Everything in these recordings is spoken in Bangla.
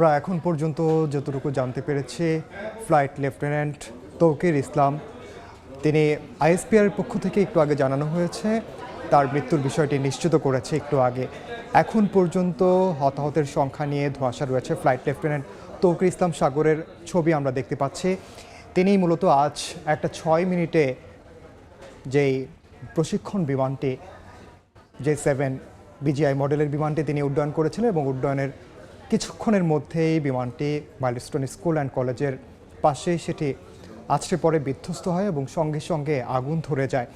আমরা এখন পর্যন্ত যতটুকু জানতে পেরেছি, ফ্লাইট লেফটেন্যান্ট তৌকির ইসলাম তিনি আইএসপিআর পক্ষ থেকে একটু আগে জানানো হয়েছে তার মৃত্যুর বিষয়টি নিশ্চিত করেছে একটু আগে। এখন পর্যন্ত হতাহতের সংখ্যা নিয়ে ধোঁয়াশা রয়েছে। ফ্লাইট লেফটেন্যান্ট তৌকির ইসলাম সাগরের ছবি আমরা দেখতে পাচ্ছি। তিনি মূলত আজ একটা 6 মিনিটে যেই প্রশিক্ষণ বিমানটি J7 বিজিআই মডেলের বিমানটি তিনি উড্ডয়ন করেছিলেন এবং উড্ডয়নের কিছুক্ষণের মধ্যেই বিমানটি মাইলস্টোন স্কুল অ্যান্ড কলেজের পাশে সেটি আছড়ে পড়ে বিধ্বস্ত হয় এবং সঙ্গে সঙ্গে আগুন ধরে যায়।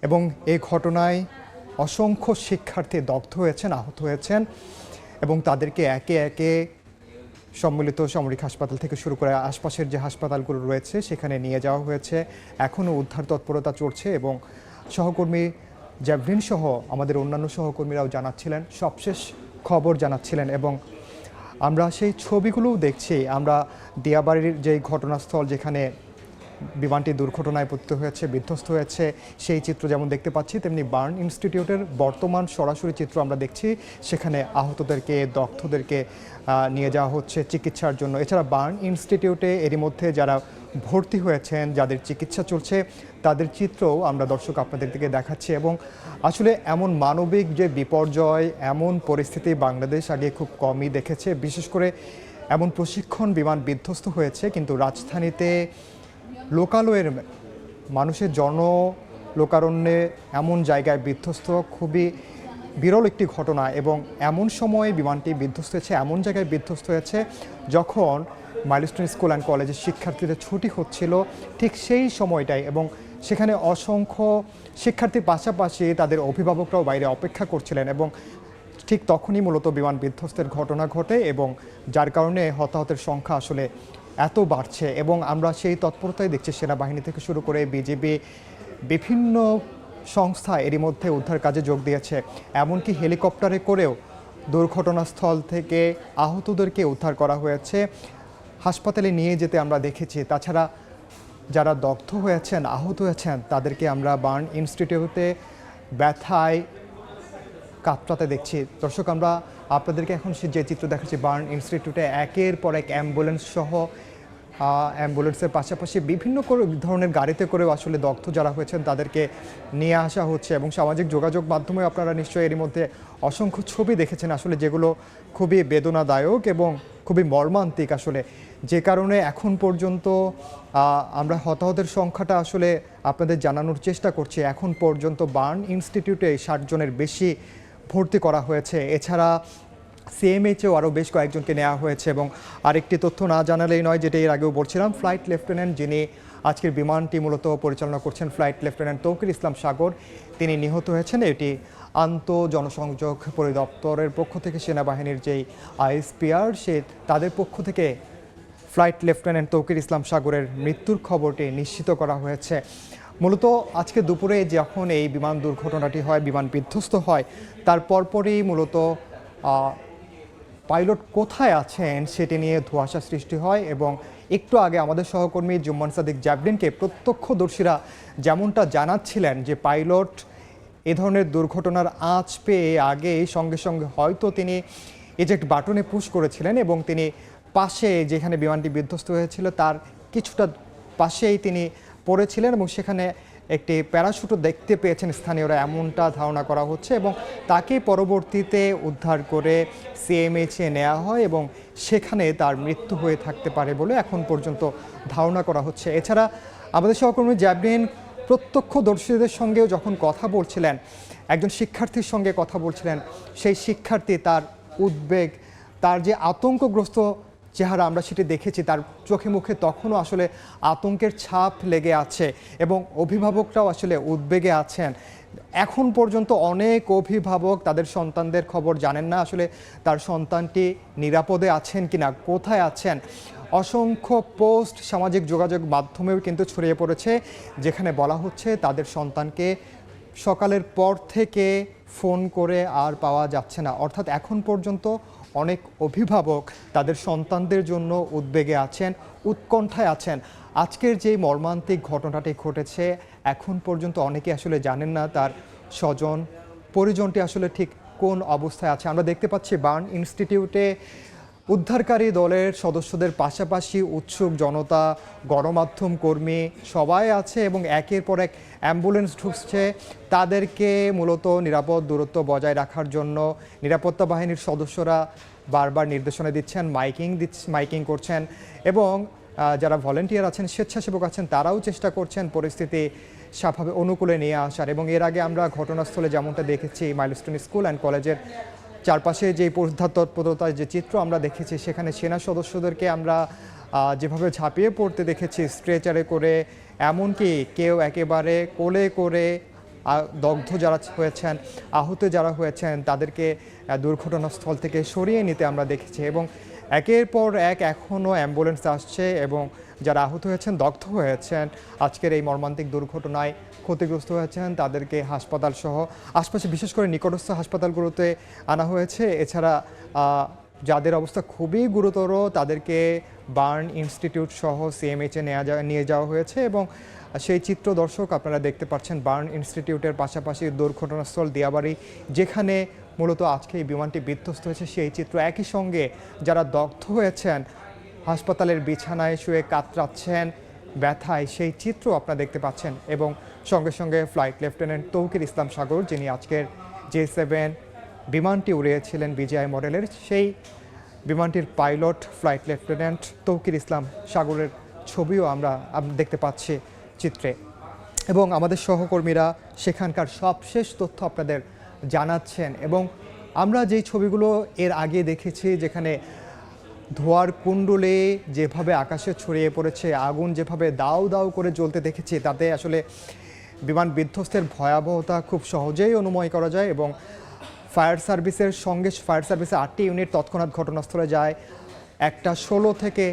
এবং এই ঘটনায় অসংখ্য শিক্ষার্থী দগ্ধ হয়েছেন, আহত হয়েছেন এবং তাদেরকে একে একে সম্মিলিত সামরিক হাসপাতাল থেকে শুরু করে আশপাশের যে হাসপাতালগুলো রয়েছে সেখানে নিয়ে যাওয়া হয়েছে। এখনও উদ্ধার তৎপরতা চলছে এবং সহকর্মী জ্যাভলিন সহ আমাদের অন্যান্য সহকর্মীরাও জানাচ্ছিলেন, সবশেষ খবর জানাচ্ছিলেন এবং আমরা সেই ছবিগুলোও দেখছি। আমরা দিয়াবাড়ির যেই ঘটনাস্থল যেখানে বিমানটি দুর্ঘটনায় পতিত হয়েছে, বিধ্বস্ত হয়েছে, সেই চিত্র যেমন দেখতে পাচ্ছি, তেমনি বার্ন ইনস্টিটিউটের বর্তমান সরাসরি চিত্র আমরা দেখছি। সেখানে আহতদেরকে, দগ্ধদেরকে নিয়ে যাওয়া হচ্ছে চিকিৎসার জন্য। এছাড়া বার্ন ইনস্টিটিউটে এরই মধ্যে যারা ভর্তি হয়েছেন, যাদের চিকিৎসা চলছে, তাদের চিত্রও আমরা দর্শক আপনাদের দিকে দেখাচ্ছি। এবং আসলে এমন মানবিক যে বিপর্যয়, এমন পরিস্থিতি বাংলাদেশ আগে খুব কমই দেখেছে। বিশেষ করে এমন প্রশিক্ষণ বিমান বিধ্বস্ত হয়েছে কিন্তু রাজধানীতে লোকালয়ের মানুষের লোকারণ্যে এমন জায়গায় বিধ্বস্ত খুবই বিরল একটি ঘটনা। এবং এমন সময়ে বিমানটি বিধ্বস্ত হয়েছে, এমন জায়গায় বিধ্বস্ত হয়েছে যখন মাইলস্টোন স্কুল অ্যান্ড কলেজের শিক্ষার্থীদের ছুটি হচ্ছিল, ঠিক সেই সময়টাই। এবং সেখানে অসংখ্য শিক্ষার্থীর পাশাপাশি তাদের অভিভাবকরাও বাইরে অপেক্ষা করছিলেন এবং ঠিক তখনই মূলত বিমান বিধ্বস্তের ঘটনা ঘটে এবং যার কারণে হতাহতের সংখ্যা আসলে এত বাড়ছে। এবং আমরা সেই তৎপরতাই দেখছি, সেনাবাহিনী থেকে শুরু করে বিজিবি, বিভিন্ন সংস্থা এরই মধ্যে উদ্ধার কাজে যোগ দিয়েছে। এমনকি হেলিকপ্টারে করেও দুর্ঘটনাস্থল থেকে আহতদেরকে উদ্ধার করা হয়েছে, হাসপাতালে নিয়ে যেতে আমরা দেখেছি। তাছাড়া যারা দগ্ধ হয়েছেন, আহত হয়েছেন, তাদেরকে আমরা বার্ন ইনস্টিটিউটে ব্যথায় কাতরাতে দেখছি। দর্শক, আমরা আপনাদেরকে এখন যে চিত্র দেখাচ্ছি, বার্ন ইনস্টিটিউটে একের পর এক অ্যাম্বুলেন্স সহ অ্যাম্বুলেন্সের পাশাপাশি বিভিন্ন ধরনের গাড়িতে করেও আসলে দগ্ধ যারা হয়েছেন তাদেরকে নিয়ে আসা হচ্ছে। এবং সামাজিক যোগাযোগ মাধ্যমে আপনারা নিশ্চয়ই এরই মধ্যে অসংখ্য ছবি দেখেছেন আসলে, যেগুলো খুবই বেদনাদায়ক এবং খুবই মর্মান্তিক আসলে। যে কারণে এখন পর্যন্ত আমরা হতাহতের সংখ্যাটা আসলে আপনাদের জানানোর চেষ্টা করছি। এখন পর্যন্ত বার্ন ইনস্টিটিউটে 60 জনের বেশি ভর্তি করা হয়েছে। এছাড়া সিএমএইচেও আরও বেশ কয়েকজনকে নেওয়া হয়েছে। এবং আরেকটি তথ্য না জানালেই নয়, যেটা এর আগেও বলছিলাম, ফ্লাইট লেফটেন্যান্ট যিনি আজকের বিমানটি মূলত পরিচালনা করছেন, ফ্লাইট লেফটেন্যান্ট তৌকির ইসলাম সাগর, তিনি নিহত হয়েছেন। এটি জনসংযোগ পরিদপ্তরের পক্ষ থেকে সেনাবাহিনীর যেই আইএসপিআর, তাদের পক্ষ থেকে ফ্লাইট লেফটেন্যান্ট তৌকির ইসলাম সাগরের মৃত্যুর খবরটি নিশ্চিত করা হয়েছে। মূলত আজকে দুপুরে যখন এই বিমান দুর্ঘটনাটি হয়, বিমান বিধ্বস্ত হয়, তার পরপরই মূলত পাইলট কোথায় আছেন সেটি নিয়ে ধোঁয়াশা সৃষ্টি হয়। এবং একটু আগে আমাদের সহকর্মী জুম্মান সাদিক জ্যাভলিনকে প্রত্যক্ষদর্শীরা যেমনটা জানাচ্ছিলেন যে পাইলট এ ধরনের দুর্ঘটনার আঁচ পেয়ে আগেই সঙ্গে সঙ্গে হয়তো তিনি এজেক্ট বাটনে পুশ করেছিলেন এবং তিনি পাশে যেখানে বিমানটি বিধ্বস্ত হয়েছিল তার কিছুটা পাশেই তিনি পড়েছিলেন এবং সেখানে একটি প্যারাশুটও দেখতে পেয়েছেন স্থানীয়রা, এমনটা ধারণা করা হচ্ছে। এবং তাকে পরবর্তীতে উদ্ধার করে সিএমএইচে নেওয়া হয় এবং সেখানে তার মৃত্যু হয়ে থাকতে পারে বলে এখন পর্যন্ত ধারণা করা হচ্ছে। এছাড়া আমাদের সহকর্মী জ্যাভলিন প্রত্যক্ষদর্শীদের সঙ্গেও যখন কথা বলছিলেন, একজন শিক্ষার্থীর সঙ্গে কথা বলছিলেন, সেই শিক্ষার্থী তার উদ্বেগ, তার যে আতঙ্কগ্রস্ত চেহারা আমরা সেটি দেখেছি, তার চোখে মুখে তখনও আসলে আতঙ্কের ছাপ লেগে আছে এবং অভিভাবকরাও আসলে উদ্বেগে আছেন। এখন পর্যন্ত অনেক অভিভাবক তাদের সন্তানদের খবর জানেন না, আসলে তার সন্তানটি নিরাপদে আছেন কিনা, কোথায় আছেন। অসংখ্য পোস্ট সামাজিক যোগাযোগ মাধ্যমেও কিন্তু ছড়িয়ে পড়েছে, যেখানে বলা হচ্ছে তাদের সন্তানকে সকালের পর থেকে ফোন করে আর পাওয়া যাচ্ছে না। অর্থাৎ এখন পর্যন্ত অনেক অভিভাবক তাদের সন্তানদের জন্য উদ্বেগে আছেন, উৎকণ্ঠায় আছেন। আজকের যে মর্মান্তিক ঘটনাটি ঘটেছে, এখন পর্যন্ত অনেকে আসলে জানেন না তার স্বজন পরিজনটি আসলে ঠিক কোন অবস্থায় আছে। আমরা দেখতে পাচ্ছি বার্ন ইনস্টিটিউটে উদ্ধারকারী দলের সদস্যদের পাশাপাশি উৎসুক জনতা, গণমাধ্যম কর্মী সবাই আছে এবং একের পর এক অ্যাম্বুলেন্স ঢুকছে। তাদেরকে মূলত নিরাপদ দূরত্ব বজায় রাখার জন্য নিরাপত্তা বাহিনীর সদস্যরা বারবার নির্দেশনা দিচ্ছেন, মাইকিং করছেন এবং যারা ভলেন্টিয়ার আছেন, স্বেচ্ছাসেবক আছেন, তারাও চেষ্টা করছেন পরিস্থিতি স্বাভাবিক অনুকূলে নিয়ে আসার। এবং এর আগে আমরা ঘটনাস্থলে যেমনটা দেখেছি মাইলস্টোন স্কুল অ্যান্ড কলেজের চারপাশে যে উদ্ধার তৎপরতার যে চিত্র আমরা দেখেছি, সেখানে সেনা সদস্যদেরকে আমরা যেভাবে ঝাঁপিয়ে পড়তে দেখেছি স্ট্রেচারে করে, এমনকি কেউ একেবারে কোলে করে দগ্ধ যারা হয়েছেন, আহত যারা হয়েছেন তাদেরকে দুর্ঘটনাস্থল থেকে সরিয়ে নিতে আমরা দেখেছি। এবং একের পর এক এখনও অ্যাম্বুলেন্স আসছে এবং যারা আহত হয়েছেন, দগ্ধ হয়েছেন আজকের এই মর্মান্তিক দুর্ঘটনায় ক্ষতিগ্রস্ত হয়েছেন, তাদেরকে হাসপাতাল সহ আশপাশে বিশেষ করে নিকটস্থ হাসপাতালগুলোতে আনা হয়েছে। এছাড়া যাদের অবস্থা খুবই গুরুতর তাদেরকে বার্ন ইনস্টিটিউট সহ সিএমএইচে নিয়ে যাওয়া হয়েছে এবং সেই চিত্র দর্শক আপনারা দেখতে পাচ্ছেন বার্ন ইনস্টিটিউটের পাশাপাশি দুর্ঘটনাস্থল দিয়াবাড়ি, যেখানে মূলত আজকে এই বিমানটি বিধ্বস্ত হয়েছে সেই চিত্র। একই সঙ্গে যারা দগ্ধ হয়েছেন হাসপাতালের বিছানায় শুয়ে কাতরাচ্ছেন ব্যথায়, সেই চিত্র আপনারা দেখতে পাচ্ছেন। এবং সঙ্গে সঙ্গে ফ্লাইট লেফটেন্যান্ট তৌকির ইসলাম সাগর, যিনি আজকের J7 বিমানটি উড়িয়েছিলেন বিজিআই মডেলের, সেই বিমানটির পাইলট ফ্লাইট লেফটেন্যান্ট তৌকির ইসলাম সাগরের ছবিও আমরা দেখতে পাচ্ছি চিত্রে। এবং আমাদের সহকর্মীরা সেখানকার সবশেষ তথ্য আপনাদের জানাচ্ছেন। এবং আমরা যেই ছবিগুলো এর আগে দেখেছি, যেখানে ধোঁয়ার কুণ্ডলে যেভাবে আকাশে ছড়িয়ে পড়েছে, আগুন যেভাবে দাউ দাউ করে জ্বলতে দেখেছি, তাতে আসলে বিমান বিধ্বস্তের ভয়াবহতা খুব সহজেই অনুময় করা যায়। এবং ফায়ার সার্ভিসের 8টি ইউনিট তৎক্ষণাৎ ঘটনাস্থলে যায় 1টা 16 থেকে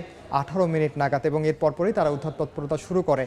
18 মিনিট নাগাদ এবং এর পরপরই তারা উদ্ধার তৎপরতা শুরু করে।